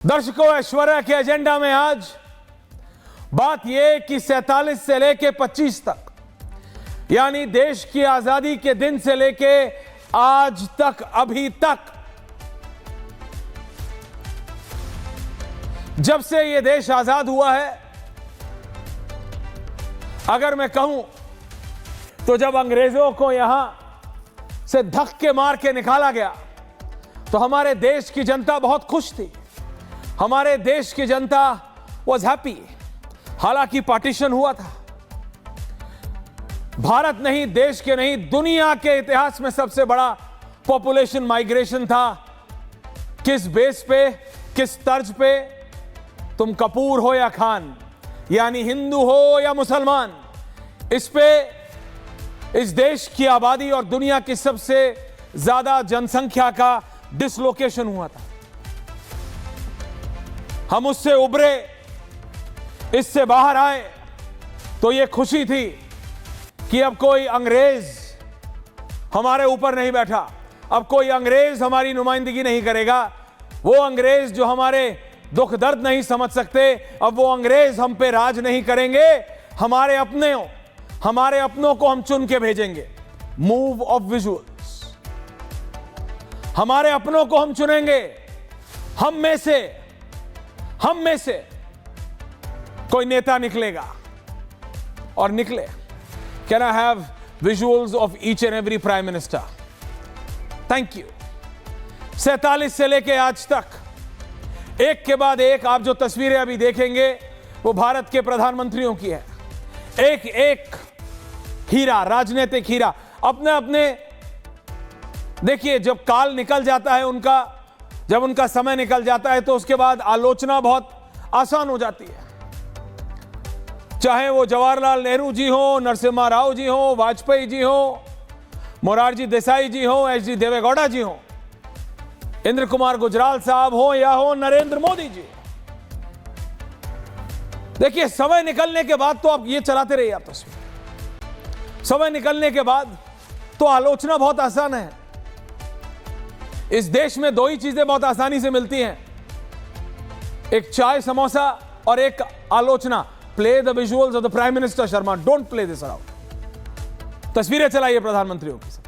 दर्शकों, ऐश्वर्या के एजेंडा में आज बात यह कि 47 से लेके 25 तक, यानी देश की आजादी के दिन से लेके आज तक, अभी तक, जब से यह देश आजाद हुआ है, अगर मैं कहूं तो जब अंग्रेजों को यहां से धक्के मार के निकाला गया तो हमारे देश की जनता बहुत खुश थी। हमारे देश की जनता वॉज हैप्पी। हालांकि पार्टीशन हुआ था। भारत नहीं, देश के नहीं, दुनिया के इतिहास में सबसे बड़ा पॉपुलेशन माइग्रेशन था। किस बेस पे, किस तर्ज पे? तुम कपूर हो या खान, यानी हिंदू हो या मुसलमान, इस पे इस देश की आबादी और दुनिया की सबसे ज्यादा जनसंख्या का डिसलोकेशन हुआ था। हम उससे उभरे, इससे बाहर आए तो यह खुशी थी कि अब कोई अंग्रेज हमारे ऊपर नहीं बैठा, अब कोई अंग्रेज हमारी नुमाइंदगी नहीं करेगा। वो अंग्रेज जो हमारे दुख दर्द नहीं समझ सकते, अब वो अंग्रेज हम पे राज नहीं करेंगे। हमारे अपनों को हम चुन के भेजेंगे। मूव ऑफ विजुअल्स, हमारे अपनों को हम चुनेंगे। हम में से कोई नेता निकलेगा और निकले। Can I have visuals of each and every prime minister? Thank you. 47 से लेके आज तक एक के बाद एक आप जो तस्वीरें अभी देखेंगे वो भारत के प्रधानमंत्रियों की है। एक एक हीरा, राजनीतिक हीरा, अपने देखिए, जब काल निकल जाता है उनका, जब उनका समय निकल जाता है तो उसके बाद आलोचना बहुत आसान हो जाती है। चाहे वो जवाहरलाल नेहरू जी हो, नरसिम्हा राव जी हो, वाजपेयी जी हो, मोरारजी देसाई जी हो, एच.डी. देवेगौड़ा जी हो, इंद्र कुमार गुजराल साहब हो या हो नरेंद्र मोदी जी। देखिए, समय निकलने के बाद तो आप ये चलाते रहिए आप तस्वीर। समय निकलने के बाद तो आलोचना बहुत आसान है। इस देश में दो ही चीजें बहुत आसानी से मिलती हैं, एक चाय समोसा और एक आलोचना। Play the visuals of the prime minister Sharma, don't play this around. तस्वीरें चलाइए प्रधानमंत्रियों की सब।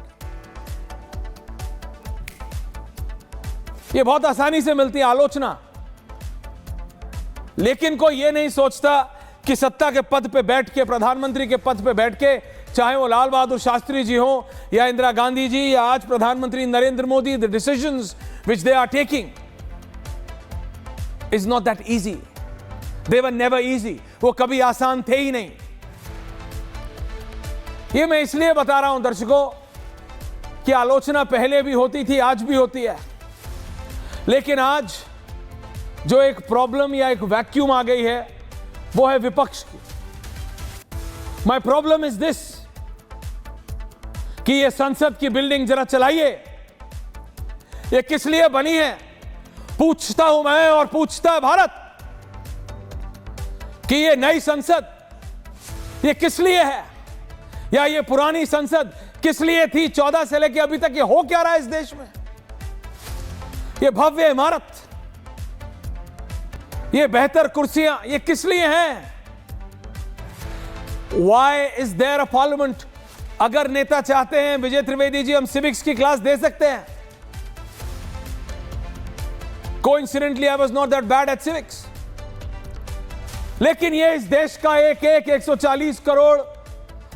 ये बहुत आसानी से मिलती है आलोचना, लेकिन कोई ये नहीं सोचता कि सत्ता के पद पे बैठ के, प्रधानमंत्री के पद पे बैठ के, चाहे वो लाल बहादुर शास्त्री जी हो या इंदिरा गांधी जी या आज प्रधानमंत्री Narendra Modi, the decisions which they are taking is not that easy. They were never easy. वो कभी आसान थे ही नहीं। ये मैं इसलिए बता रहा हूं दर्शकों कि आलोचना पहले भी होती थी, आज भी होती है, लेकिन आज जो एक प्रॉब्लम या एक वैक्यूम आ गई है वो है विपक्ष की। माय प्रॉब्लम इज दिस कि ये संसद की बिल्डिंग जरा चलाइए। ये किस लिए बनी है? पूछता हूं मैं और पूछता है भारत कि ये नई संसद ये किस लिए है, या ये पुरानी संसद किस लिए थी? 14 से लेकर अभी तक ये हो क्या रहा है इस देश में? ये भव्य इमारत, ये बेहतर कुर्सियां, ये किस लिए हैं? Why is there a parliament? अगर नेता चाहते हैं, विजय त्रिवेदी जी, हम सिविक्स की क्लास दे सकते हैं। Coincidentally, I was not that bad at civics. लेकिन ये इस देश का एक 140 करोड़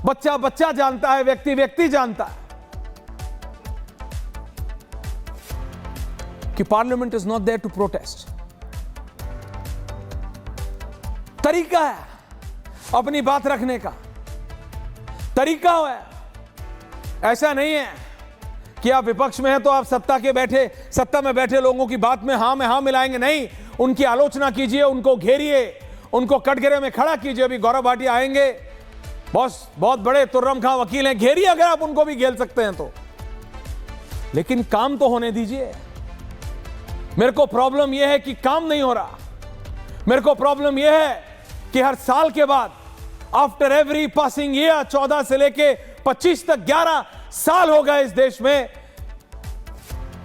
बच्चा जानता है, व्यक्ति जानता है कि parliament is not there to protest. तरीका है अपनी बात रखने का, तरीका है। ऐसा नहीं है कि आप विपक्ष में हैं तो आप सत्ता में बैठे लोगों की बात में हाँ मिलाएंगे। नहीं, उनकी आलोचना कीजिए, उनको घेरिए, उनको कटघरे में खड़ा कीजिए। अभी गौरव भाटिया आएंगे, बहुत बड़े तुर्रम खां वकील हैं, घेरिए अगर आप उनको भी घेर सकते हैं तो, लेकिन काम तो होने दीजिए। मेरे को प्रॉब्लम यह है कि काम नहीं हो रहा। मेरे को प्रॉब्लम यह है कि हर साल के बाद, आफ्टर एवरी पासिंग ईयर, 14 से लेके 25 तक 11 साल हो गए इस देश में,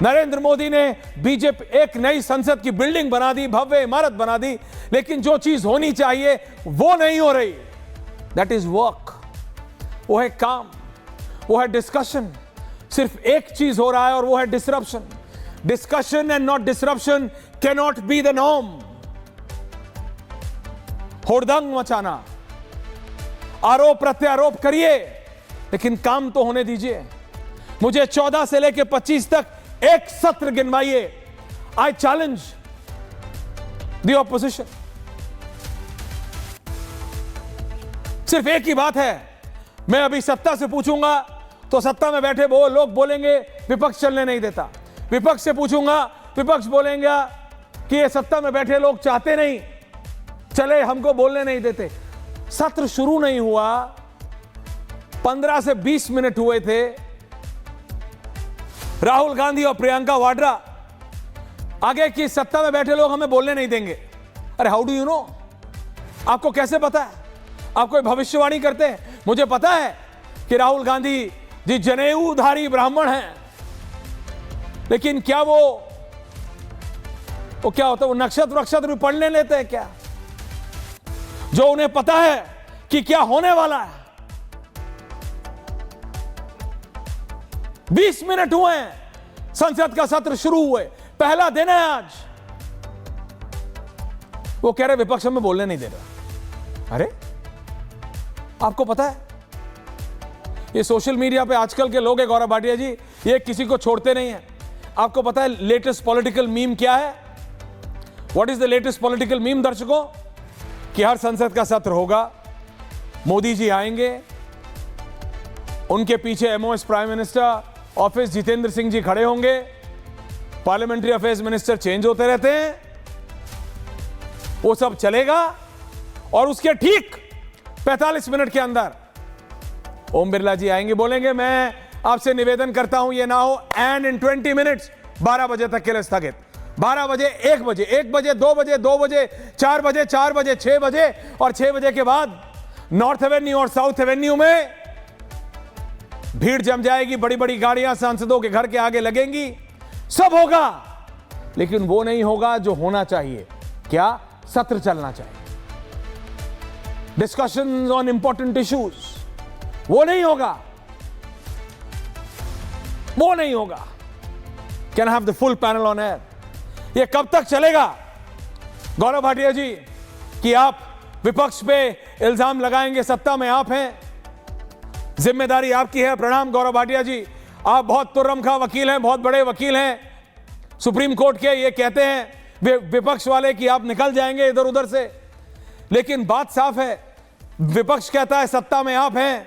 नरेंद्र मोदी ने बीजेपी एक नई संसद की बिल्डिंग बना दी, भव्य इमारत बना दी, लेकिन जो चीज होनी चाहिए वो नहीं हो रही। दैट इज वर्क, वो है काम, वो है डिस्कशन। सिर्फ एक चीज हो रहा है और वो है disruption. Discussion and not disruption can not be the norm. होड़दंग मचाना, आरोप प्रत्यारोप करिए, लेकिन काम तो होने दीजिए। मुझे 14 से लेकर 25 तक एक सत्र गिनवाइए। I challenge the opposition. सिर्फ एक ही बात है, मैं अभी सत्ता से पूछूंगा तो सत्ता में बैठे वो लोग बोलेंगे विपक्ष चलने नहीं देता। विपक्ष से पूछूंगा, विपक्ष बोलेंगे कि ये सत्ता में बैठे लोग चाहते नहीं चले, हमको बोलने नहीं देते। सत्र शुरू नहीं हुआ, 15 से 20 मिनट हुए थे। राहुल गांधी और प्रियंका वाड्रा आगे की सत्ता में बैठे लोग हमें बोलने नहीं देंगे। अरे हाउ डू यू नो? आपको कैसे पता है? आप कोई भविष्यवाणी करते हैं? मुझे पता है कि राहुल गांधी जी जनेऊधारी ब्राह्मण हैं, लेकिन क्या वो क्या होता है, वो नक्षत्र वक्षत्र भी पढ़ने लेते हैं क्या? जो उन्हें पता है कि क्या होने वाला है। 20 मिनट हुए हैं संसद का सत्र शुरू हुए, पहला दिन है आज। वो कह रहे विपक्ष में बोलने नहीं दे रहा। अरे आपको पता है ये सोशल मीडिया पे आजकल के लोग हैं, गौरव भाटिया जी, ये किसी को छोड़ते नहीं है। आपको पता है लेटेस्ट पॉलिटिकल मीम क्या है? What is the latest political meme दर्शकों? कि हर संसद का सत्र होगा, मोदी जी आएंगे, उनके पीछे MOS prime minister office Jitendra Singh ji खड़े होंगे, पार्लियामेंट्री अफेयर्स मिनिस्टर चेंज होते रहते हैं, वो सब चलेगा और उसके ठीक 45 मिनट के अंदर ओम बिरला जी आएंगे, बोलेंगे मैं आपसे निवेदन करता हूं ये ना हो, एंड इन 20 मिनट्स 12 बजे तक के लिए स्थगित। 12 बजे, 1 बजे, 1 बजे, 2 बजे, 2 बजे, 4 बजे, 4 बजे, 6 बजे, और 6 बजे के बाद नॉर्थ एवेन्यू और साउथ एवेन्यू में भीड़ जम जाएगी, बड़ी बड़ी गाड़ियां सांसदों के घर के आगे लगेंगी, सब होगा, लेकिन वो नहीं होगा जो होना चाहिए। क्या? सत्र चलना चाहिए, डिस्कशंस ऑन इंपॉर्टेंट इश्यूज, वो नहीं होगा, वो नहीं होगा। Can have the full panel on air. ये कब तक चलेगा गौरव भाटिया जी कि आप विपक्ष पे इल्जाम लगाएंगे? सत्ता में आप हैं, जिम्मेदारी आपकी है। प्रणाम गौरव भाटिया जी, आप बहुत तुर्रमखा वकील हैं, बहुत बड़े वकील हैं सुप्रीम कोर्ट के। ये कहते हैं विपक्ष वाले कि आप निकल जाएंगे इधर उधर से, लेकिन बात साफ है, विपक्ष कहता है सत्ता में आप हैं,